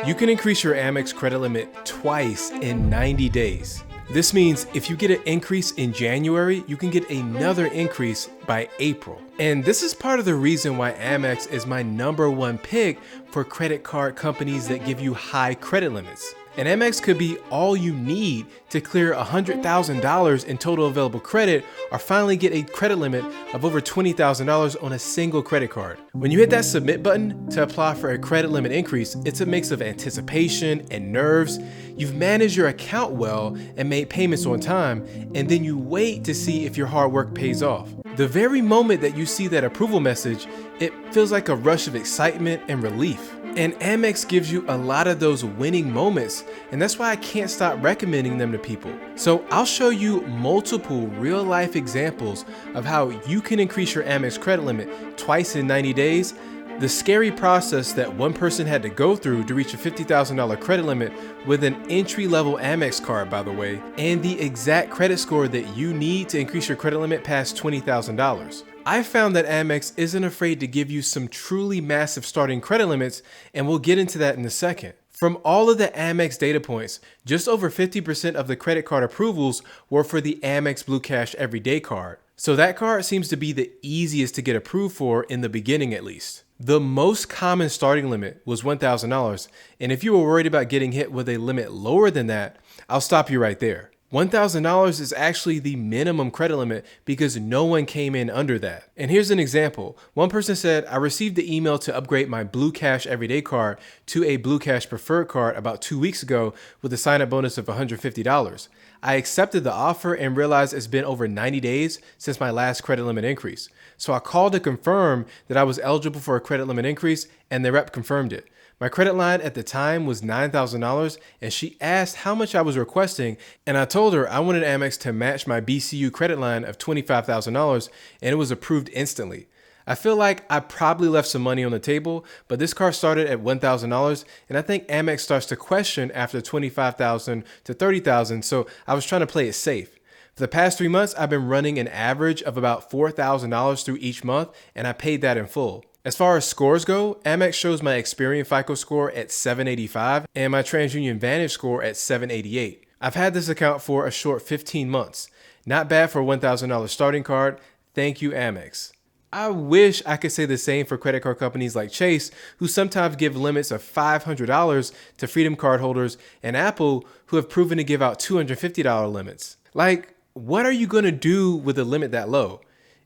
You can increase your Amex credit limit twice in 90 days. This means if you get an increase in January, you can get another increase by April. And this is part of the reason why Amex is my #1 pick for credit card companies that give you high credit limits. And Amex could be all you need to clear $100,000 in total available credit or finally get a credit limit of over $20,000 on a single credit card. When you hit that submit button to apply for a credit limit increase, it's a mix of anticipation and nerves. You've managed your account well and made payments on time, and then you wait to see if your hard work pays off. The very moment that you see that approval message, it feels like a rush of excitement and relief. And Amex gives you a lot of those winning moments, and that's why I can't stop recommending them to people. So I'll show you multiple real-life examples of how you can increase your Amex credit limit twice in 90 days, the scary process that one person had to go through to reach a $50,000 credit limit with an entry-level Amex card, by the way, and the exact credit score that you need to increase your credit limit past $20,000. I found that Amex isn't afraid to give you some truly massive starting credit limits, and we'll get into that in a second. From all of the Amex data points, just over 50% of the credit card approvals were for the Amex Blue Cash Everyday card. So that card seems to be the easiest to get approved for in the beginning at least. The most common starting limit was $1,000, and if you were worried about getting hit with a limit lower than that, I'll stop you right there. $1,000 is actually the minimum credit limit because no one came in under that. And here's an example. One person said, I received the email to upgrade my Blue Cash Everyday card to a Blue Cash Preferred card about 2 weeks ago with a sign-up bonus of $150. I accepted the offer and realized it's been over 90 days since my last credit limit increase. So I called to confirm that I was eligible for a credit limit increase, and the rep confirmed it. My credit line at the time was $9,000, and she asked how much I was requesting, and I told her I wanted Amex to match my BCU credit line of $25,000, and it was approved instantly. I feel like I probably left some money on the table, but this car started at $1,000, and I think Amex starts to question after $25,000 to $30,000, so I was trying to play it safe. For the past 3 months, I've been running an average of about $4,000 through each month, and I paid that in full. As far as scores go, Amex shows my Experian FICO score at 785 and my TransUnion Vantage score at 788. I've had this account for a short 15 months. Not bad for a $1,000 starting card. Thank you, Amex. I wish I could say the same for credit card companies like Chase, who sometimes give limits of $500 to Freedom card holders, and Apple, who have proven to give out $250 limits. Like, what are you going to do with a limit that low?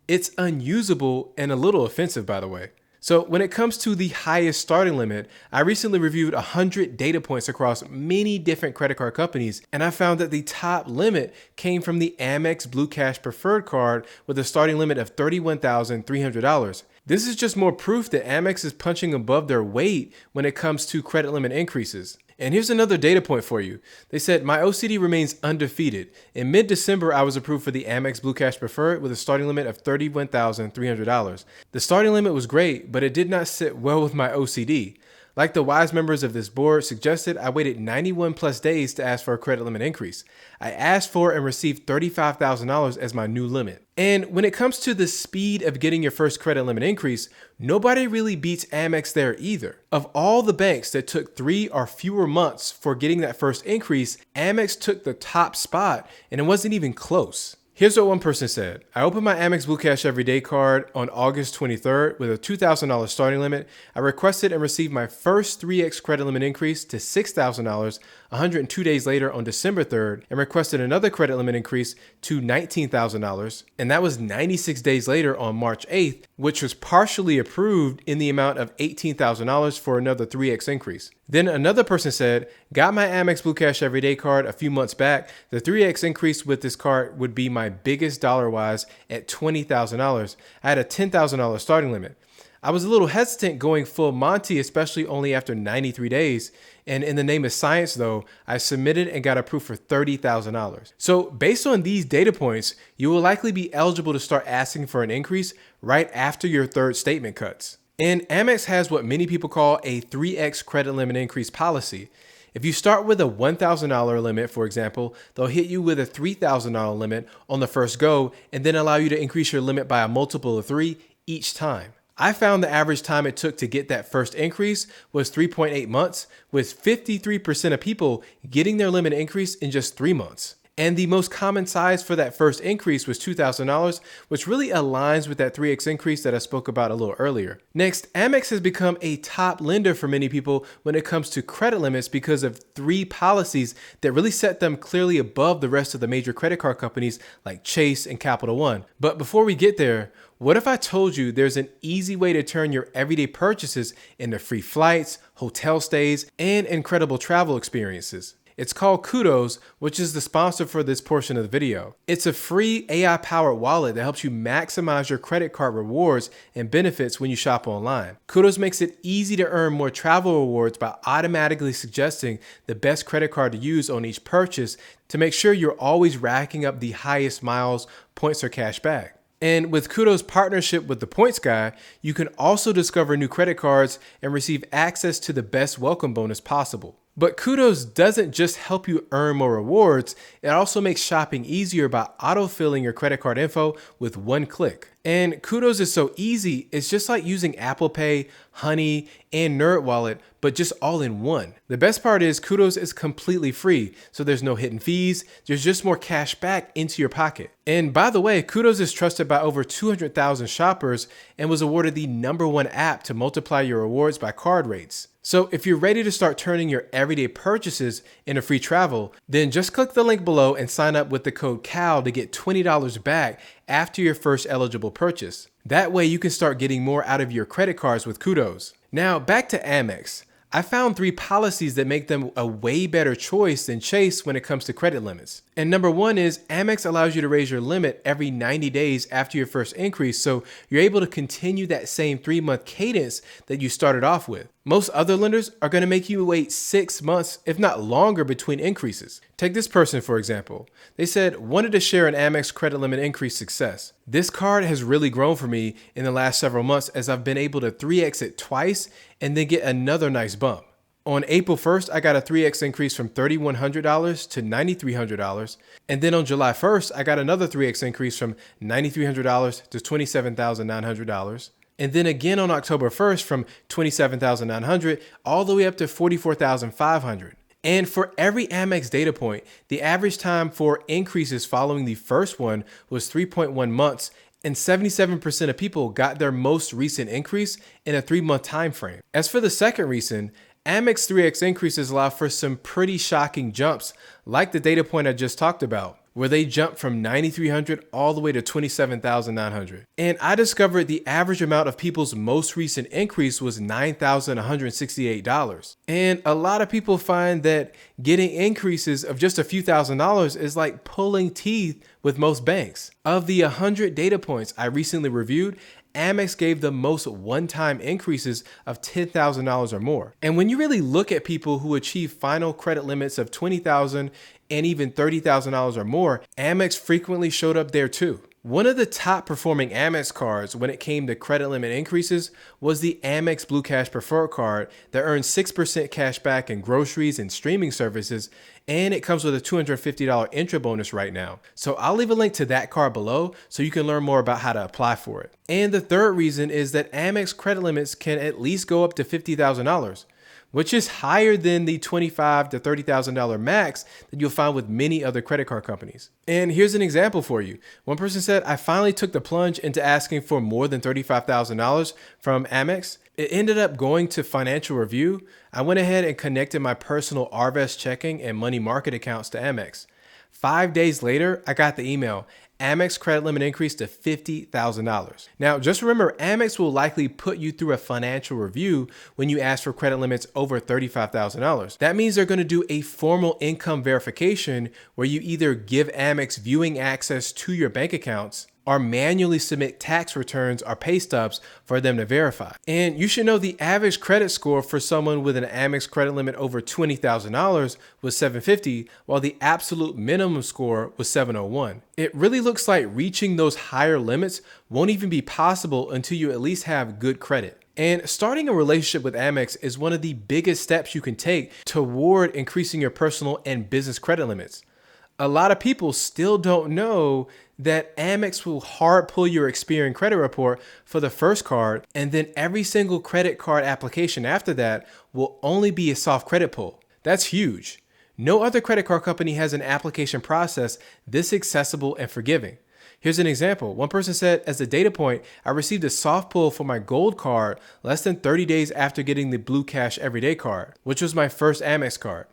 It's unusable and a little offensive, by the way. So when it comes to the highest starting limit, I recently reviewed 100 data points across many different credit card companies, and I found that the top limit came from the Amex Blue Cash Preferred card with a starting limit of $31,300. This is just more proof that Amex is punching above their weight when it comes to credit limit increases. And here's another data point for you. They said, my OCD remains undefeated. In mid-December, I was approved for the Amex Blue Cash Preferred with a starting limit of $31,300. The starting limit was great, but it did not sit well with my OCD. Like the wise members of this board suggested, I waited 91 plus days to ask for a credit limit increase. I asked for and received $35,000 as my new limit. And when it comes to the speed of getting your first credit limit increase, nobody really beats Amex there either. Of all the banks that took 3 or fewer months for getting that first increase, Amex took the top spot, and it wasn't even close. Here's what one person said. I opened my Amex Blue Cash Everyday card on August 23rd with a $2,000 starting limit. I requested and received my first 3x credit limit increase to $6,000 102 days later on December 3rd, and requested another credit limit increase to $19,000. And that was 96 days later on March 8th, which was partially approved in the amount of $18,000 for another 3x increase. Then another person said, got my Amex Blue Cash Everyday card a few months back. The 3x increase with this card would be my biggest dollar-wise at $20,000. I had a $10,000 starting limit. I was a little hesitant going full Monty, especially only after 93 days. And in the name of science, though, I submitted and got approved for $30,000. So based on these data points, you will likely be eligible to start asking for an increase right after your third statement cuts. And Amex has what many people call a 3x credit limit increase policy. If you start with a $1,000 limit, for example, they'll hit you with a $3,000 limit on the first go and then allow you to increase your limit by a multiple of 3 each time. I found the average time it took to get that first increase was 3.8 months, with 53% of people getting their limit increase in just 3 months. And the most common size for that first increase was $2,000, which really aligns with that 3x increase that I spoke about a little earlier. Next, Amex has become a top lender for many people when it comes to credit limits because of 3 policies that really set them clearly above the rest of the major credit card companies like Chase and Capital One. But before we get there, what if I told you there's an easy way to turn your everyday purchases into free flights, hotel stays, and incredible travel experiences? It's called Kudos, which is the sponsor for this portion of the video. It's a free AI-powered wallet that helps you maximize your credit card rewards and benefits when you shop online. Kudos makes it easy to earn more travel rewards by automatically suggesting the best credit card to use on each purchase to make sure you're always racking up the highest miles, points, or cash back. And with Kudos' partnership with the Points Guy, you can also discover new credit cards and receive access to the best welcome bonus possible. But Kudos doesn't just help you earn more rewards, it also makes shopping easier by autofilling your credit card info with one click. And Kudos is so easy, it's just like using Apple Pay, Honey, and NerdWallet, but just all in one. The best part is Kudos is completely free, so there's no hidden fees, there's just more cash back into your pocket. And by the way, Kudos is trusted by over 200,000 shoppers and was awarded the #1 app to multiply your rewards by card rates. So if you're ready to start turning your everyday purchases into free travel, then just click the link below and sign up with the code CAL to get $20 back after your first eligible purchase. That way you can start getting more out of your credit cards with Kudos. Now back to Amex. I found 3 policies that make them a way better choice than Chase when it comes to credit limits. And number 1 is Amex allows you to raise your limit every 90 days after your first increase, so you're able to continue that same 3-month cadence that you started off with. Most other lenders are going to make you wait 6 months, if not longer, between increases. Take this person, for example. They said, wanted to share an Amex credit limit increase success. This card has really grown for me in the last several months as I've been able to 3x it twice and then get another nice bump. On April 1st, I got a 3x increase from $3,100 to $9,300. And then on July 1st, I got another 3x increase from $9,300 to $27,900. And then again on October 1st from $27,900 all the way up to $44,500. And for every Amex data point, the average time for increases following the first one was 3.1 months, and 77% of people got their most recent increase in a 3-month time frame. As for the second reason, Amex 3x increases allow for some pretty shocking jumps, like the data point I just talked about, where they jumped from $9,300 all the way to $27,900. And I discovered the average amount of people's most recent increase was $9,168. And a lot of people find that getting increases of just a few $1,000s is like pulling teeth with most banks. Of the 100 data points I recently reviewed, Amex gave the most one-time increases of $10,000 or more. And when you really look at people who achieve final credit limits of $20,000 and even $30,000 or more, Amex frequently showed up there too. One of the top performing Amex cards when it came to credit limit increases was the Amex Blue Cash Preferred card that earns 6% cash back in groceries and streaming services, and it comes with a $250 intro bonus right now. So I'll leave a link to that card below so you can learn more about how to apply for it. And the third reason is that Amex credit limits can at least go up to $50,000. Which is higher than the $25,000 to $30,000 max that you'll find with many other credit card companies. And here's an example for you. One person said, I finally took the plunge into asking for more than $35,000 from Amex. It ended up going to financial review. I went ahead and connected my personal Arvest checking and money market accounts to Amex. 5 days later, I got the email. Amex credit limit increased to $50,000. Now, just remember, Amex will likely put you through a financial review when you ask for credit limits over $35,000. That means they're going to do a formal income verification where you either give Amex viewing access to your bank accounts or manually submit tax returns or pay stubs for them to verify. And you should know the average credit score for someone with an Amex credit limit over $20,000 was 750, while the absolute minimum score was 701. It really looks like reaching those higher limits won't even be possible until you at least have good credit. And starting a relationship with Amex is one of the biggest steps you can take toward increasing your personal and business credit limits. A lot of people still don't know that Amex will hard pull your Experian credit report for the first card, and then every single credit card application after that will only be a soft credit pull. That's huge. No other credit card company has an application process this accessible and forgiving. Here's an example. One person said, as a data point, I received a soft pull for my gold card less than 30 days after getting the Blue Cash Everyday card, which was my first Amex card.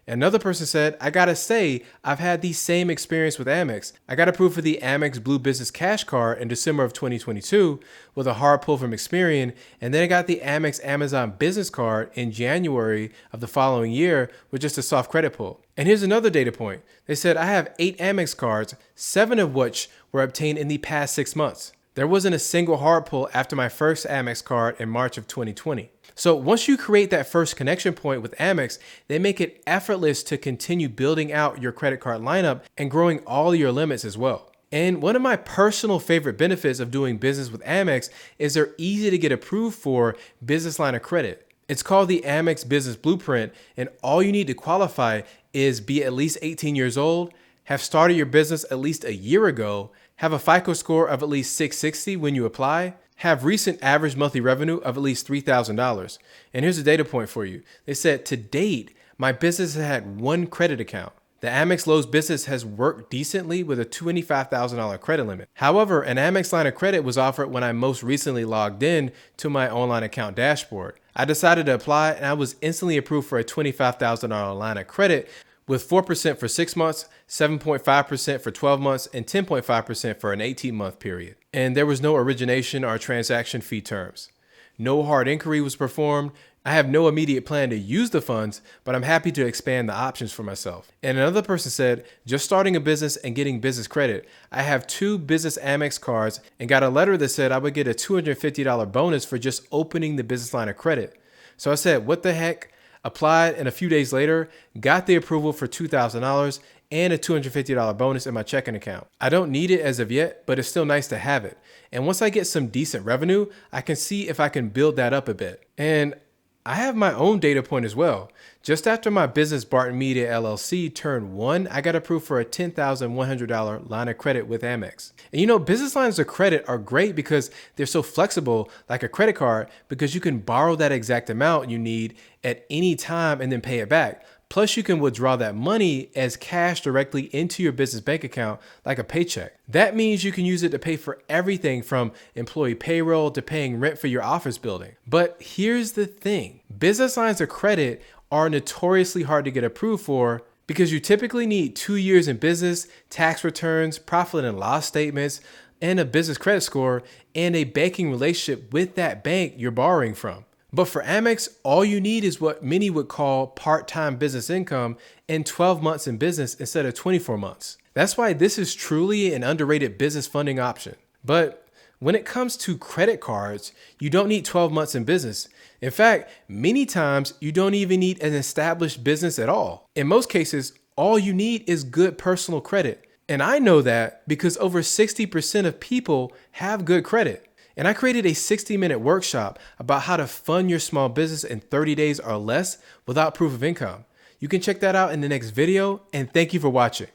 Another person said, I gotta say, I've had the same experience with Amex. I got approved for the Amex Blue Business Cash Card in December of 2022 with a hard pull from Experian, and then I got the Amex Amazon Business Card in January of the following year with just a soft credit pull. And here's another data point. They said, I have 8 Amex cards, 7 of which were obtained in the past 6 months. There wasn't a single hard pull after my first Amex card in March of 2020. So once you create that first connection point with Amex, they make it effortless to continue building out your credit card lineup and growing all your limits as well. And one of my personal favorite benefits of doing business with Amex is they're easy to get approved for business line of credit. It's called the Amex Business Blueprint, and all you need to qualify is be at least 18 years old, have started your business at least a year ago, have a FICO score of at least 660 when you apply, have recent average monthly revenue of at least $3,000. And here's a data point for you. They said, to date, my business has had 1 credit account. The Amex Lowe's business has worked decently with a $25,000 credit limit. However, an Amex line of credit was offered when I most recently logged in to my online account dashboard. I decided to apply, and I was instantly approved for a $25,000 line of credit with 4% for 6 months, 7.5% for 12 months, and 10.5% for an 18-month period. And there was no origination or transaction fee terms. No hard inquiry was performed. I have no immediate plan to use the funds, but I'm happy to expand the options for myself. And another person said, just starting a business and getting business credit. I have 2 business Amex cards and got a letter that said I would get a $250 bonus for just opening the business line of credit. So I said, what the heck? Applied, and a few days later, got the approval for $2,000 and a $250 bonus in my checking account. I don't need it as of yet, but it's still nice to have it. And once I get some decent revenue, I can see if I can build that up a bit. And I have my own data point as well. Just after my business Barton Media LLC turned 1, I got approved for a $10,100 line of credit with Amex. And you know, business lines of credit are great because they're so flexible, like a credit card, because you can borrow that exact amount you need at any time and then pay it back. Plus, you can withdraw that money as cash directly into your business bank account like a paycheck. That means you can use it to pay for everything from employee payroll to paying rent for your office building. But here's the thing. Business lines of credit are notoriously hard to get approved for because you typically need 2 years in business, tax returns, profit and loss statements, and a business credit score, and a banking relationship with that bank you're borrowing from. But for Amex, all you need is what many would call part-time business income and 12 months in business instead of 24 months. That's why this is truly an underrated business funding option. But when it comes to credit cards, you don't need 12 months in business. In fact, many times you don't even need an established business at all. In most cases, all you need is good personal credit. And I know that because over 60% of people have good credit. And I created a 60-minute workshop about how to fund your small business in 30 days or less without proof of income. You can check that out in the next video, and thank you for watching.